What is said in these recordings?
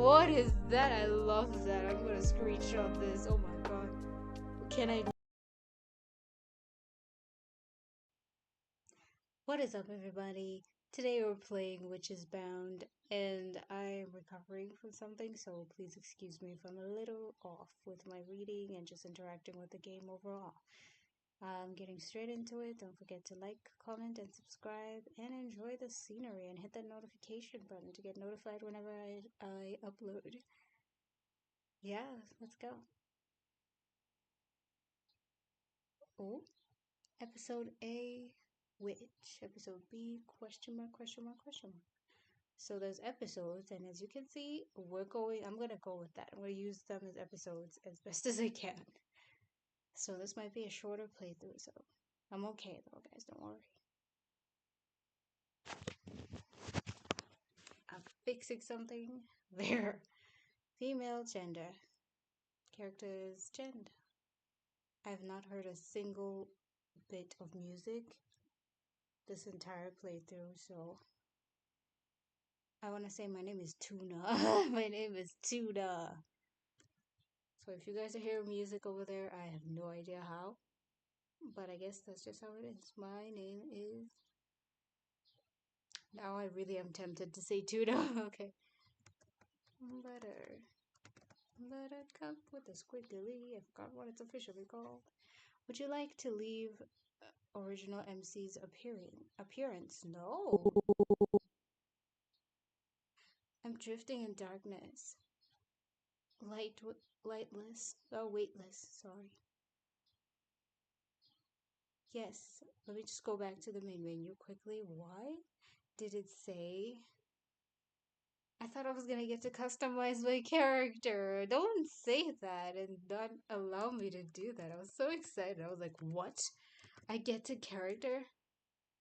What is that? I love that. I'm gonna screenshot this. Oh my god. Can I? What is up, everybody? Today we're playing Witches Bound, and I'm recovering from something, so please excuse me if I'm a little off with my reading and just interacting with the game overall. Getting straight into it, don't forget to like, comment, and subscribe, and enjoy the scenery, and hit that notification button to get notified whenever I upload. Yeah, let's go. Oh, episode A, Witch. Episode B, question mark, question mark, question mark. So there's episodes, and as you can see, I'm gonna go with that. I'm gonna use them as episodes as best as I can. So this might be a shorter playthrough, so I'm okay though, guys, don't worry. I'm fixing something. There. Female gender. Characters gender. I've not heard a single bit of music this entire playthrough, so I want to say my name is Tuna. My name is Tuna. So if you guys are hearing music over there, I have no idea how. But I guess that's just how it is. My name is... Now I really am tempted to say Tuna. Okay. Butter. Buttercup with a squiggly. I forgot what it's officially called. Would you like to leave original MC's appearance? No. I'm drifting in darkness. Lightless. Oh, weightless. Sorry. Yes. Let me just go back to the main menu quickly. Why did it say? I thought I was gonna get to customize my character. Don't say that and not allow me to do that. I was so excited. I was like, what? I get to character?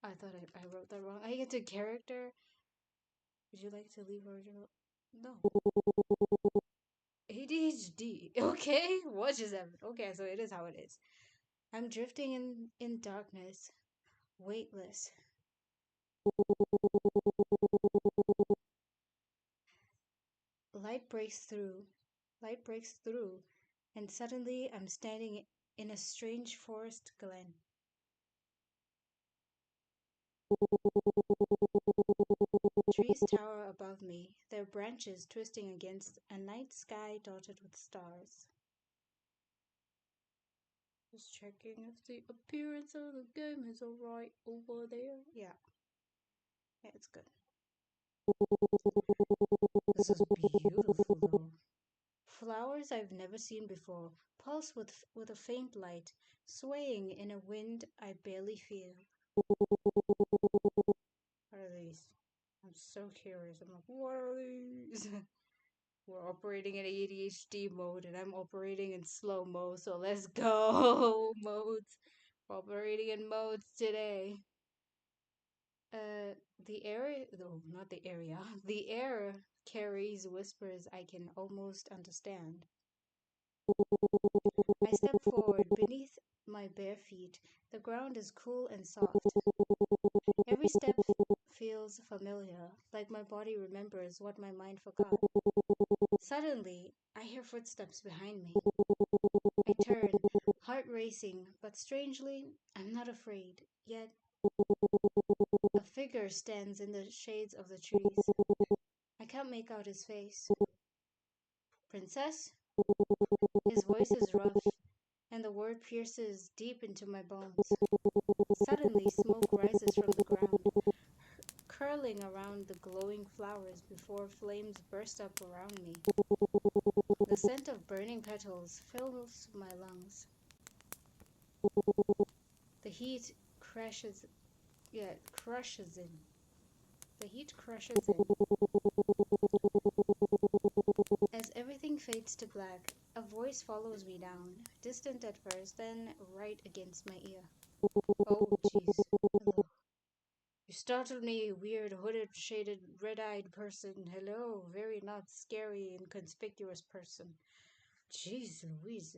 I thought I wrote that wrong. I get to character? Would you like to leave original? No. ADHD. Okay? What just happened? Okay, so it is how it is. I'm drifting in darkness. Weightless. Light breaks through. Light breaks through. And suddenly I'm standing in a strange forest glen. Trees tower above me, their branches twisting against a night sky dotted with stars. Just checking if the appearance of the game is alright over there. Yeah. Yeah, it's good. This is beautiful though. Flowers I've never seen before pulse with a faint light, swaying in a wind I barely feel. What are these? I'm so curious. I'm like, what are these? We're operating in ADHD mode and I'm operating in slow mo, so let's go modes. We're operating in modes today. The area, no, not the area. The air carries whispers I can almost understand. I step forward beneath my bare feet. The ground is cool and soft. Every step feels familiar, like my body remembers what my mind forgot. Suddenly, I hear footsteps behind me. I turn, heart racing, but strangely, I'm not afraid. Yet, a figure stands in the shades of the trees. I can't make out his face. Princess? His voice is rough, and the word pierces deep into my bones. Suddenly, smoke rises from the ground, curling around the glowing flowers before flames burst up around me. The scent of burning petals fills my lungs. The heat crashes, crushes in. The heat crushes in. As everything fades to black, a voice follows me down, distant at first, then right against my ear. Oh, jeez. Hello. You startled me, weird, hooded, shaded, red-eyed person. Hello, very not scary, inconspicuous person. Jeez Louise.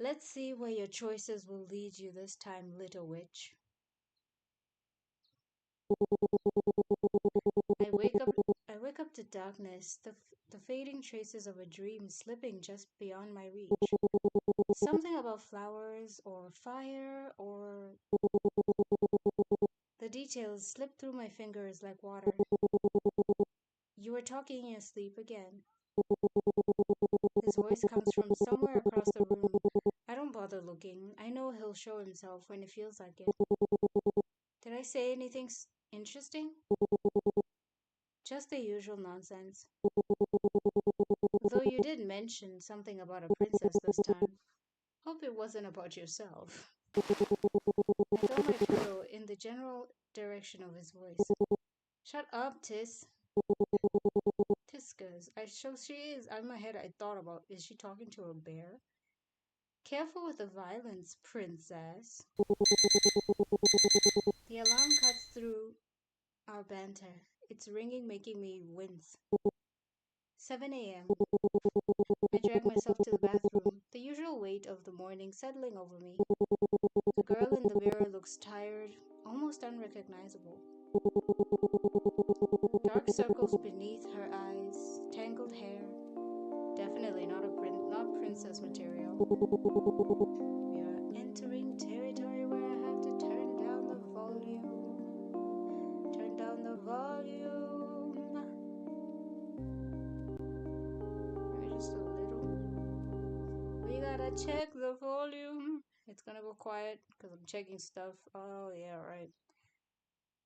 Let's see where your choices will lead you this time, little witch. I wake up I wake up to darkness. the fading traces of a dream slipping just beyond my reach. Something about flowers or fire or the details slipped through my fingers like water. You were talking in your sleep again. His voice comes from somewhere across the room. I don't bother looking. I know he'll show himself when he feels like it. Did I say anything interesting? Just the usual nonsense. Though you did mention something about a princess this time. Hope it wasn't about yourself. I throw my pillow in the general direction of his voice. Shut up, Tis. Tiskas. So she is. In my head, I thought about, is she talking to a bear? Careful with the violence, princess. The alarm cuts through our banter. It's ringing, making me wince. 7 a.m. I drag myself to the bathroom, the usual weight of the morning settling over me. The girl in the mirror looks tired, almost unrecognizable. Dark circles beneath her eyes, tangled hair. Definitely not princess material. We are entering territory where I have to turn down the volume. Turn down the volume. Maybe just a little. We gotta check the volume. It's gonna go quiet because I'm checking stuff. Oh, yeah, right.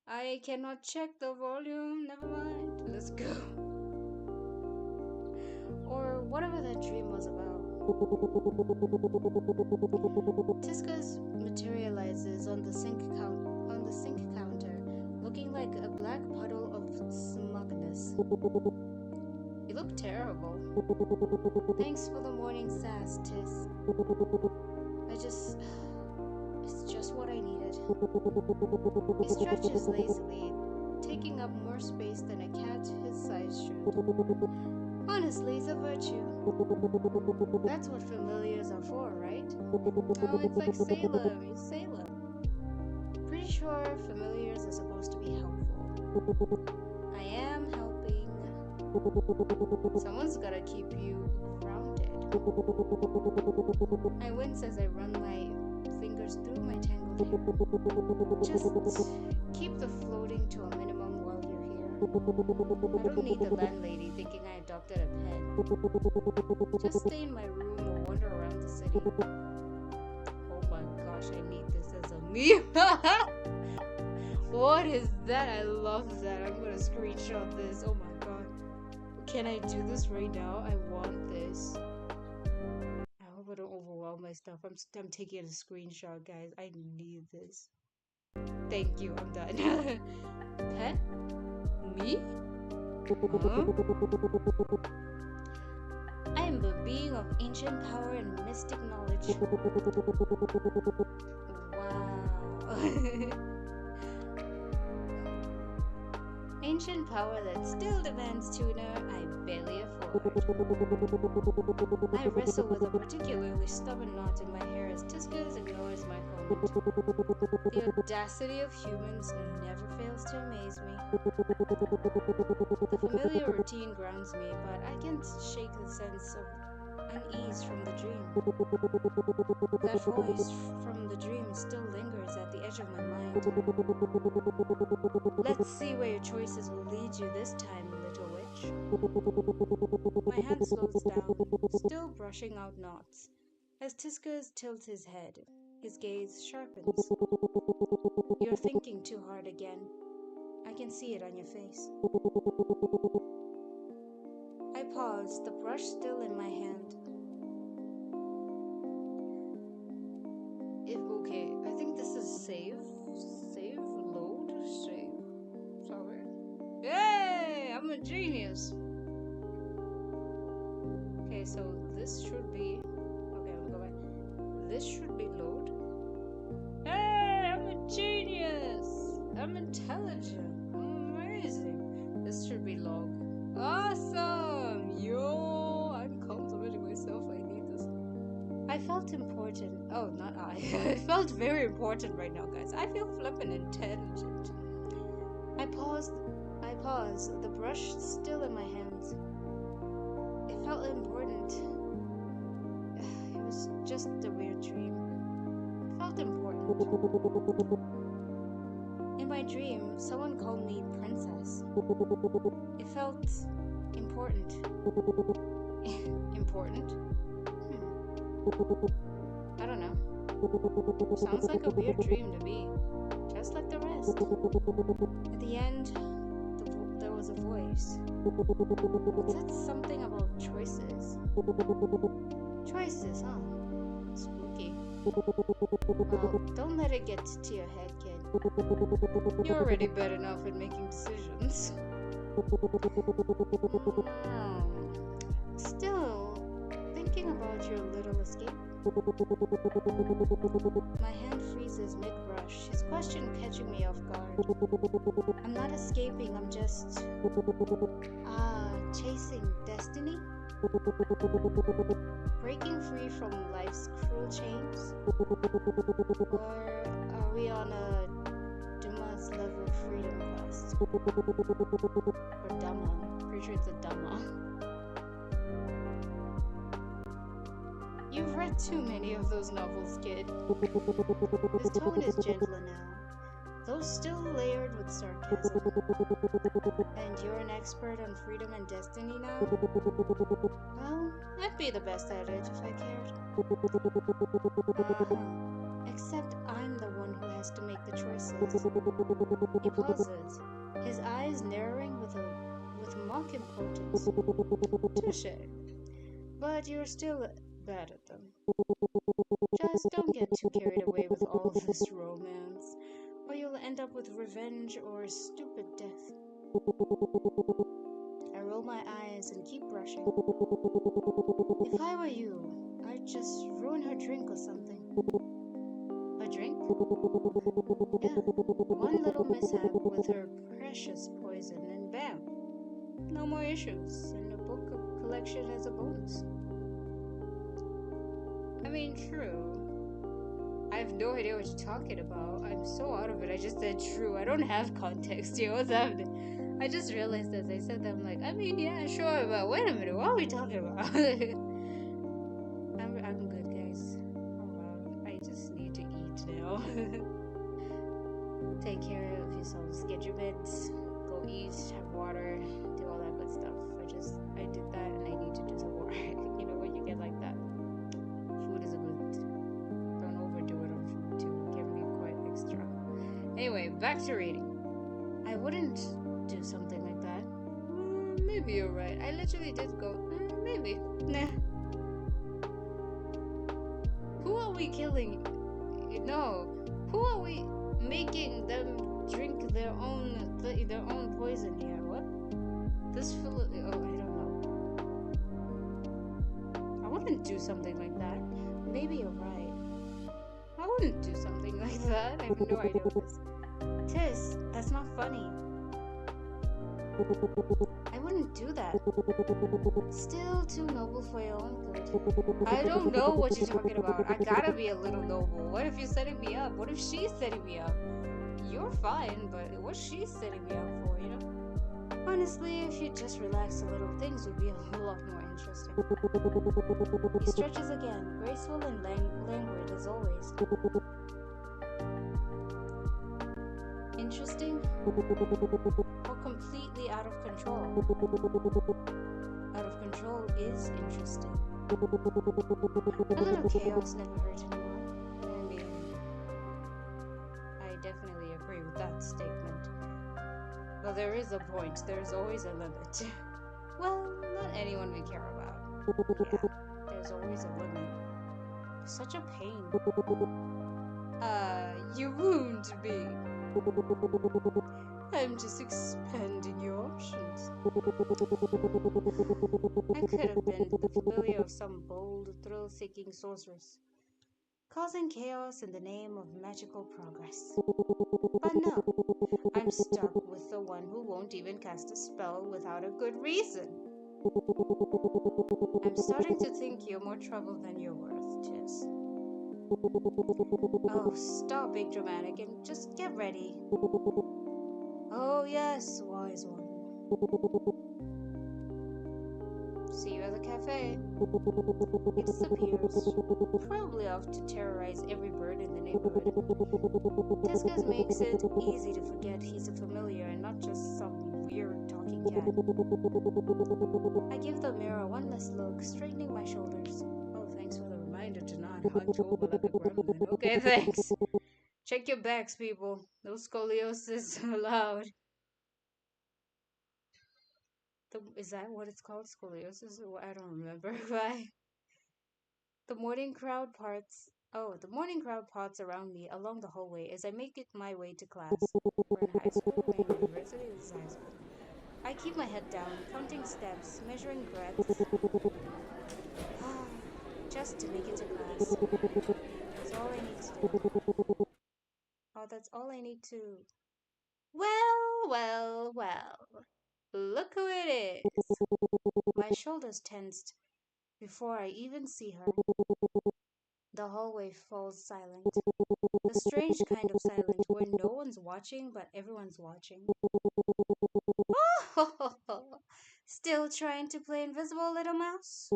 I cannot check the volume. Never mind. Let's go. Or whatever that dream was about. Tiskas materializes on the sink counter, looking like a black puddle of smugness. You look terrible. Thanks for the morning sass, Tis. It's just what I needed. He stretches lazily, taking up more space than a cat his size should. Honestly, it's a virtue. That's what familiars are for, right? Oh, it's like Sailor. Pretty sure familiars are supposed to be helpful. I am helping. Someone's gotta keep you grounded. I wince as I run my fingers through my tangled hair. Just keep the floating to a minimum while you're here. I don't need the landlady thinking I adopted a pet. Just stay in my room or wander around the city. Oh my gosh, I need this as a meme. What is that? I love that. I'm gonna screenshot this. Oh my god. Can I do this right now? I want this. I hope I don't overwhelm my stuff. I'm taking a screenshot, guys. I need this. Thank you. I'm done. Pet? Me? Huh? I am a being of ancient power and mystic knowledge. Wow. Ancient power that still demands tuna I barely afford. I wrestle with a particularly stubborn knot in my hair as Tiskas ignores my comment. The audacity of humans never fails to amaze me. The familiar routine grounds me, but I can't shake the sense of unease from the dream. That voice from the dream still lingers at the edge of my mind. Let's see where your choices will lead you this time, little witch. My hand slows down, still brushing out knots. As Tiskas tilts his head, his gaze sharpens. You're thinking too hard again. I can see it on your face. I pause, the brush still in my hand. Okay, I think this is save, load, save. Sorry. Yay! I'm a genius. Okay, so this should be. Okay, I'm gonna go back. This should be load. Hey, I'm a genius. I'm intelligent. I'm amazing. This should be log. Awesome! Yo, I'm complimenting myself. I need this. I felt important. Oh, not I. I felt very important right now, guys. I feel flippin' intelligent. I pause, the brush still in my hands. important. It was just a weird dream. It felt important. In my dream, someone called me princess. It felt important. Important? I don't know. Sounds like a weird dream to me. Just like the rest. At the end, there was a voice. It said something about choices. Choices, huh? Spooky. Well, don't let it get to your head, kid. You're already bad enough at making decisions. Still, thinking about your little escape. My hand freezes mid-brush, his question catching me off guard. I'm not escaping, I'm just... chasing destiny? Breaking free from life's cruel chains? Or are we on a Duma's level freedom quest? Or Dama. Pretty sure it's a Dama. You've read too many of those novels, kid. His tone is gentler now, though still layered with sarcasm. And you're an expert on freedom and destiny now? Well, I'd be the best at it if I cared. Except I'm the one who has to make the choices. He pauses, his eyes narrowing with mock importance. Touché. But you're still bad at them. Just don't get too carried away with all this romance, or you'll end up with revenge or stupid death. I roll my eyes and keep brushing. If I were you, I'd just ruin her drink or something. Her drink? Yeah, one little mishap with her precious poison and bam, no more issues, and a book collection as a bonus. I mean, true. I have no idea what you're talking about. I'm so out of it. I just said true. I don't have context here. What's happening? I just realized as I said that, I'm like, I mean, yeah, sure, but wait a minute. What are we talking about? I'm good, guys. Oh, wow. I just need to eat now. Take care of yourselves. Get your meds. Go eat. Have water. Do all that good stuff. I did that and I need to do some more. You know when you get like that. Anyway, back to reading. I wouldn't do something like that. Maybe you're right. I literally did go, maybe. Nah. Who are we killing? No. Who are we making them drink their own poison here? What? This I don't know. I wouldn't do something like that. Maybe you're right. I wouldn't do something like that. I have no idea what this. Tis, that's not funny. I wouldn't do that. Still too noble for your own good. I don't know what you're talking about. I gotta be a little noble. What if you're setting me up? What if she's setting me up? You're fine, but what's she setting me up for, you know? Honestly, if you just relax a little, things would be a lot more interesting. He stretches again, graceful and languid as always. Interesting? Or completely out of control? Out of control is interesting. A little chaos never hurt anyone. I mean, I definitely agree with that statement. Well, there is a point. There's always a limit. Well, not anyone we care about. Yeah, there's always a limit. Such a pain. You wound me. I'm just expanding your options. I could have been the familiar of some bold, thrill-seeking sorceress, causing chaos in the name of magical progress. But no, I'm stuck with the one who won't even cast a spell without a good reason. I'm starting to think you're more trouble than you're worth, Tis. Oh, stop being dramatic and just get ready. Oh yes, wise one. See you at the cafe. He disappears, probably off to terrorize every bird in the neighborhood. Tiscus makes it easy to forget he's a familiar and not just some weird talking cat. I give the mirror one last look, straightening my shoulders. Oh, thanks for the reminder to not hunch over like a gremlin. Okay, thanks. Check your backs, people. No scoliosis allowed. Is that what it's called? Scoliosis? I don't remember. Why? The morning crowd parts. Oh, the morning crowd parts around me along the hallway as I make it my way to class. We're in high school. We're in university. This is high school. I keep my head down, counting steps, measuring breaths, just to make it to class. That's all I need to do. Oh, that's all I need to. Well, well, well. Look who it is. My shoulders tensed before I even see her. The hallway falls silent. The strange kind of silent where no one's watching but everyone's watching. Still trying to play invisible, little mouse?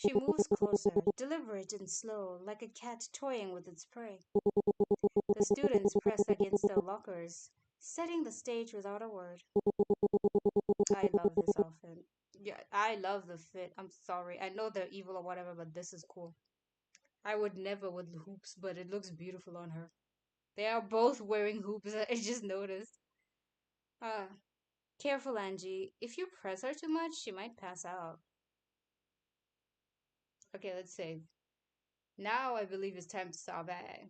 She moves closer, deliberate and slow, like a cat toying with its prey. The students press against their lockers, setting the stage without a word. I love this outfit. Yeah, I love the fit. I'm sorry. I know they're evil or whatever, but this is cool. I would never with hoops, but it looks beautiful on her. They are both wearing hoops. I just noticed. Ah, careful, Angie. If you press her too much, she might pass out. Okay, let's save. Now I believe it's time to stop at.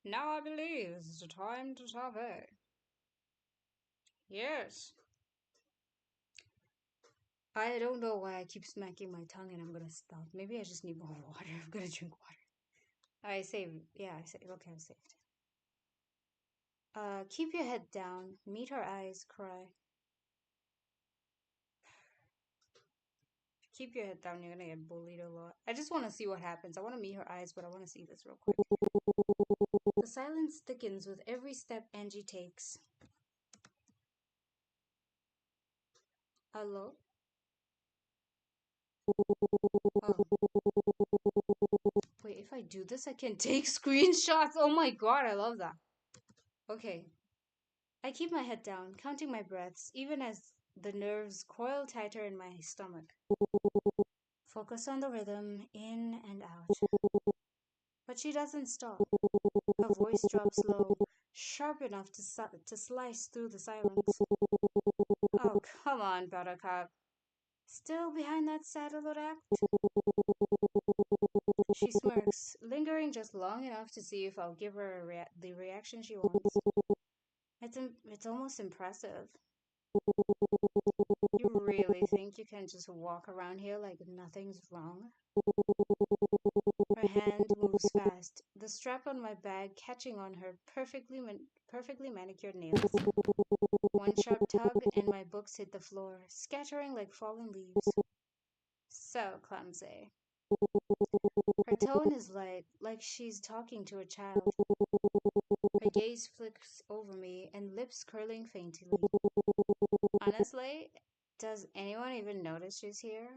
Now I believe it's the time to stop at. Yes. I don't know why I keep smacking my tongue and I'm gonna stop. Maybe I just need more water. I'm gonna drink water. I saved. Yeah, I saved. Okay, I saved. Keep your head down. Meet her eyes. Cry. Keep your head down. You're gonna get bullied a lot. I just want to see what happens. I want to meet her eyes, but I want to see this real quick. The silence thickens with every step Angie takes. Hello? Oh. Wait, if I do this, I can take screenshots. Oh my god, I love that. Okay. I keep my head down, counting my breaths, even as the nerves coil tighter in my stomach. Focus on the rhythm, in and out. But she doesn't stop. Her voice drops low, sharp enough to slice through the silence. Oh, come on, Buttercup. Still behind that sad little act? She smirks, lingering just long enough to see if I'll give her the reaction she wants. It's almost impressive. You really think you can just walk around here like nothing's wrong? Her hand moves fast, the strap on my bag catching on her perfectly manicured nails. One sharp tug, and my books hit the floor, scattering like fallen leaves. So clumsy. Her tone is like she's talking to a child. Her gaze flicks over me and lips curling faintly. Honestly, does anyone even notice she's here?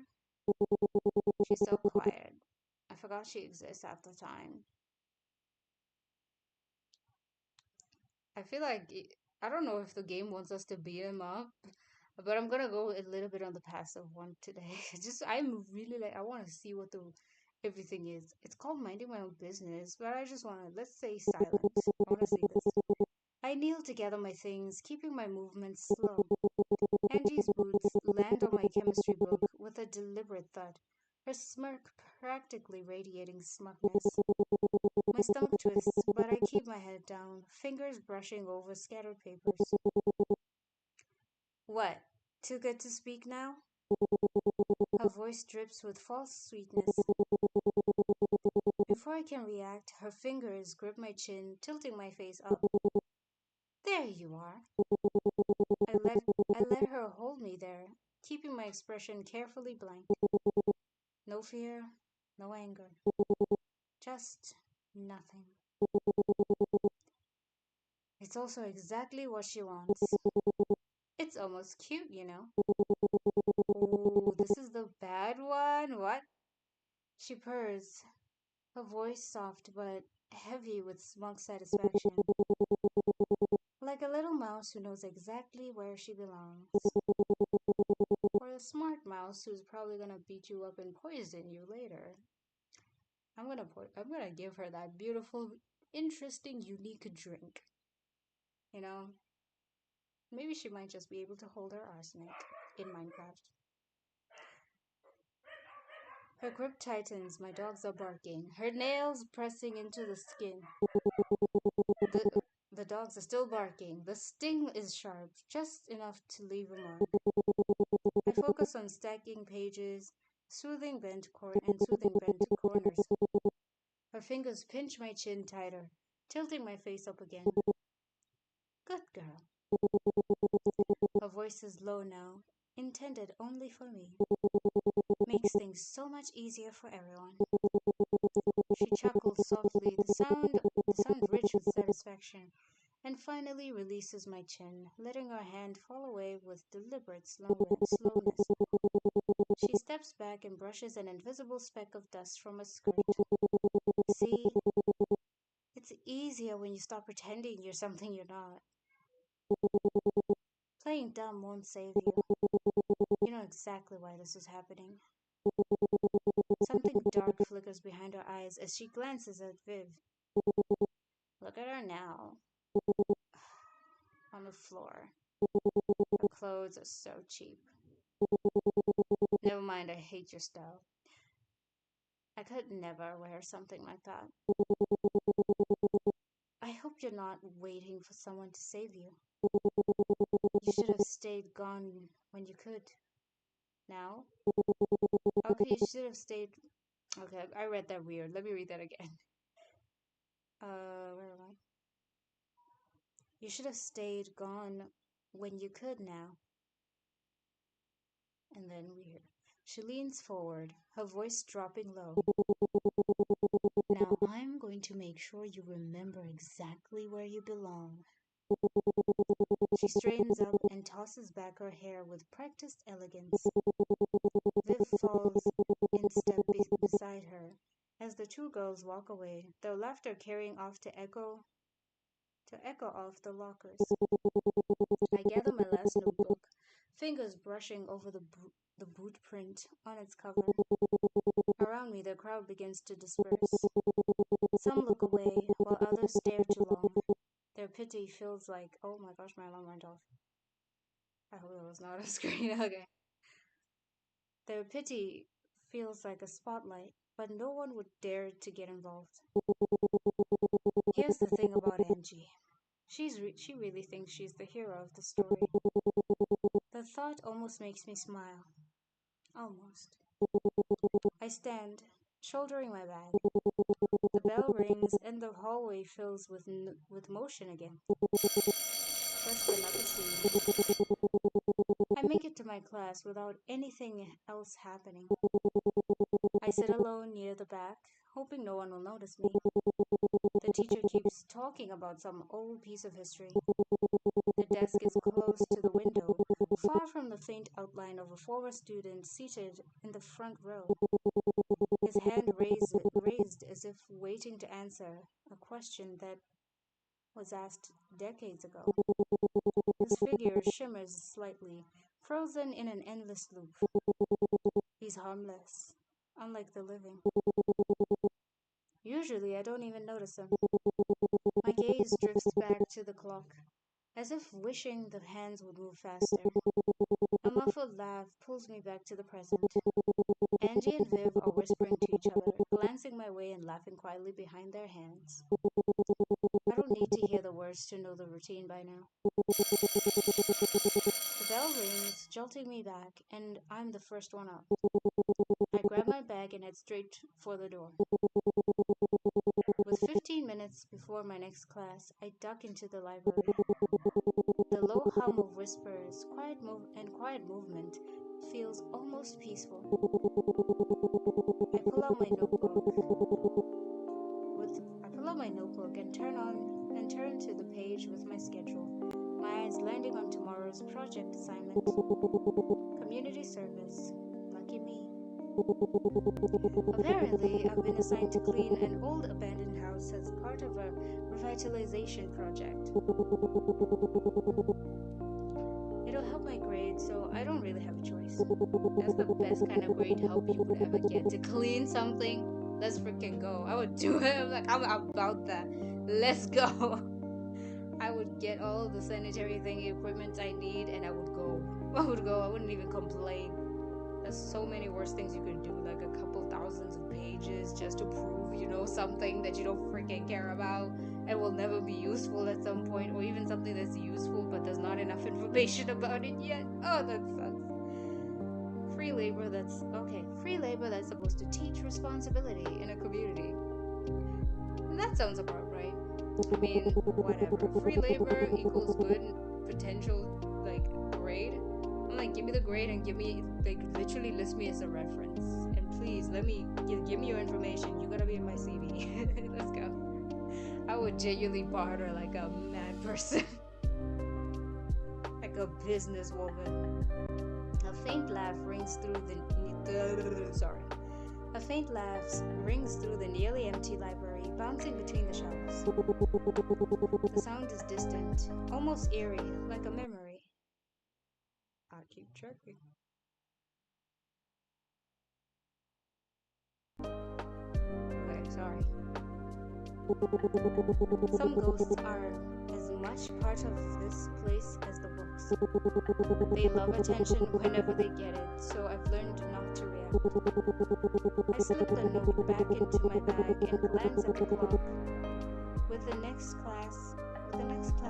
She's so quiet. I forgot she exists at the time. I feel like I don't know if the game wants us to beat him up, but I'm gonna go a little bit on the passive one today. Just I'm really like I want to see what the everything is. It's called minding my own business, but I just want to let's say silent. I want to see this. I kneel to gather my things, keeping my movements slow. Angie's boots land on my chemistry book with a deliberate thud, her smirk practically radiating smugness. My stomach twists, but I keep my head down, fingers brushing over scattered papers. What? Too good to speak now? Her voice drips with false sweetness. Before I can react, her fingers grip my chin, tilting my face up. There you are. I let her hold me there, keeping my expression carefully blank. No fear, no anger. Just nothing. It's also exactly what she wants. It's almost cute, you know. Ooh, this is the bad one. What? She purrs, her voice soft but heavy with smug satisfaction, like a little mouse who knows exactly where she belongs. Or a smart mouse who's probably gonna beat you up and poison you later. I'm gonna give her that beautiful, interesting, unique drink. You know, maybe she might just be able to hold her arsenic in Minecraft. Her grip tightens, my dogs are barking, her nails pressing into the skin. The, the dogs are still barking. The sting is sharp, just enough to leave a mark. I focus on stacking pages, soothing bent corners. Her fingers pinch my chin tighter, tilting my face up again. Good girl. Her voice is low now, intended only for me. Makes things so much easier for everyone. She chuckles softly, the sound rich with satisfaction, and finally releases my chin, letting her hand fall away with deliberate slowness. She steps back and brushes an invisible speck of dust from her skirt. See, it's easier when you stop pretending you're something you're not. Playing dumb won't save you. You know exactly why this is happening. Something dark flickers behind her eyes as she glances at Viv. Look at her now. On the floor. Her clothes are so cheap. Never mind, I hate your style. I could never wear something like that. I hope you're not waiting for someone to save you. You should have stayed gone when you could. Now? Okay, you should have stayed. Okay, I read that weird. Let me read that again. Where am I? You should have stayed gone when you could now. And then weird. She leans forward, her voice dropping low. Now I'm going to make sure you remember exactly where you belong. She straightens up and tosses back her hair with practiced elegance. Viv falls in step beside her as the two girls walk away, their laughter carrying off to echo off the lockers. I gather my last notebook, fingers brushing over the boot print on its cover. Around me, the crowd begins to disperse. Some look away, while others stare too long. Their pity feels like, oh my gosh, my alarm went off. I hope it was not a screen. Okay. Their pity feels like a spotlight, but no one would dare to get involved. Here's the thing about Angie. She really thinks she's the hero of the story. The thought almost makes me smile. Almost. I stand, shouldering my bag. The bell rings and the hallway fills with motion again. Just another scene. I make it to my class without anything else happening. I sit alone near the back, hoping no one will notice me. The teacher keeps talking about some old piece of history. The desk is close to the window, far from the faint outline of a former student seated in the front row. His hand raised as if waiting to answer a question that was asked decades ago. His figure shimmers slightly, frozen in an endless loop. He's harmless, unlike the living. Usually I don't even notice him. My gaze drifts back to the clock, as if wishing the hands would move faster. A muffled laugh pulls me back to the present. Angie and Viv are whispering to each other, glancing my way and laughing quietly behind their hands. I don't need to hear the words to know the routine by now. The bell rings, jolting me back, and I'm the first one up. I grab my bag and head straight for the door. With 15 minutes before my next class, I duck into the library. The low hum of whispers, quiet movement feels almost peaceful. I pull out my notebook and turn to the page with my schedule, my eyes landing on tomorrow's project assignment. Community service. Lucky me. Apparently, I've been assigned to clean an old abandoned house as part of a revitalization project. It'll help my grade, so I don't really have a choice. That's the best kind of grade help you could ever get. To clean something, let's freaking go. I would do it. I'm about that. Let's go. I would get all the sanitary equipment I need, and I would go. I would go. I wouldn't even complain. There's so many worse things you could do, like a couple thousands of pages just to prove, something that you don't freaking care about and will never be useful at some point, or even something that's useful but there's not enough information about it yet. Oh, that sucks. Free labor that's supposed to teach responsibility in a community. And that sounds about right. I mean, whatever. Free labor equals good potential, grade. I'm like, give me the grade and give me, literally list me as a reference. And please, give me your information. You gotta be in my CV. Let's go. I would genuinely barter like a mad person. Like a businesswoman. A faint laugh rings through the nearly empty library, bouncing between the shelves. The sound is distant, almost eerie, like a memory. I'll keep checking. Okay, sorry. Some ghosts are as much part of this place as the books. They love attention whenever they get it, so I've learned not to react. I slip the note back into my bag and glance at the clock. With the next class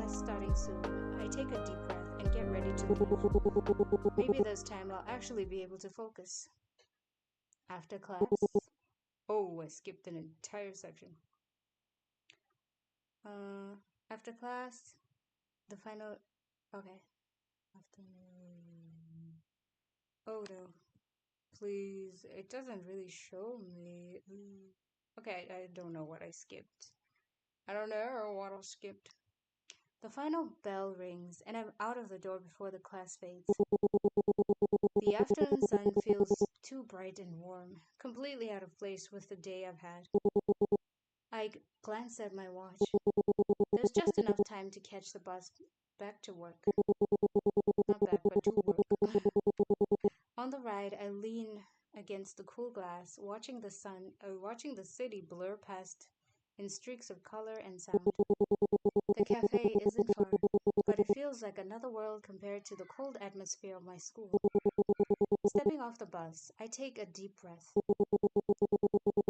starting soon, I take a deep breath and get ready to leave. Maybe this time I'll actually be able to focus. After class. Oh, I skipped an entire section. After class, the final. Okay. Oh no. Please. It doesn't really show me. Okay, I don't know what I skipped. I don't know what I skipped. The final bell rings, and I'm out of the door before the class fades. The afternoon sun feels too bright and warm, completely out of place with the day I've had. I glance at my watch. There's just enough time to catch the bus back to work. Not back, but to work. On the ride, I lean against the cool glass, watching the city blur past in streaks of color and sound. The cafe isn't far, but it feels like another world compared to the cold atmosphere of my school. Stepping off the bus, I take a deep breath.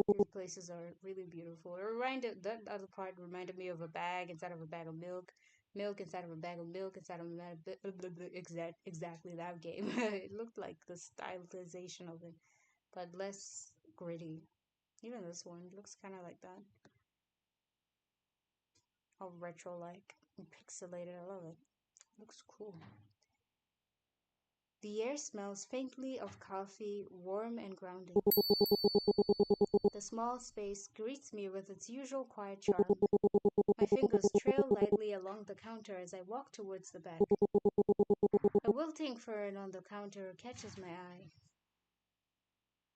These places are really beautiful. That other part reminded me of a bag inside of a bag of milk. Milk inside of a bag of milk inside of a bag of exactly that game. It looked like the stylization of it, but less gritty. Even this one looks kind of like that. All retro-like and pixelated. I love it. Looks cool. The air smells faintly of coffee, warm and grounding. The small space greets me with its usual quiet charm. My fingers trail lightly along the counter as I walk towards the bag. A wilting fern on the counter catches my eye.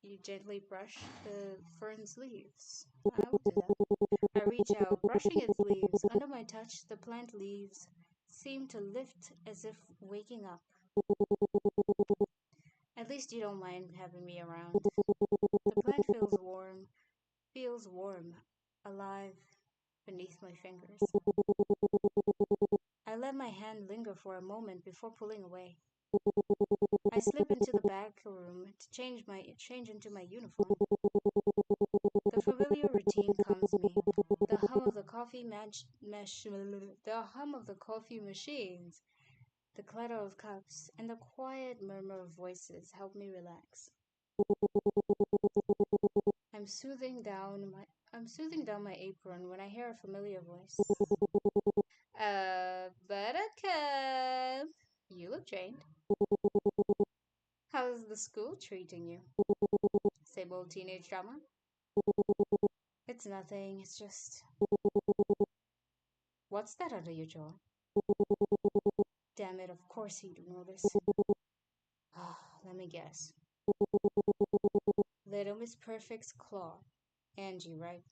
You gently brush the fern's leaves. I will do that. I reach out, brushing its leaves. Under my touch, the plant leaves seem to lift as if waking up. At least you don't mind having me around. The plant feels warm, alive beneath my fingers. I let my hand linger for a moment before pulling away. I slip into the back room to change into my uniform. The familiar routine calms me. The hum of the coffee machines, the clatter of cups, and the quiet murmur of voices help me relax. I'm soothing down my apron when I hear a familiar voice. Buttercup, you look drained. How's the school treating you? Same old teenage drama? It's nothing, it's just... What's that under your jaw? Damn it, of course he'd notice. Ah, let me guess. Little Miss Perfect's claw. Angie, right?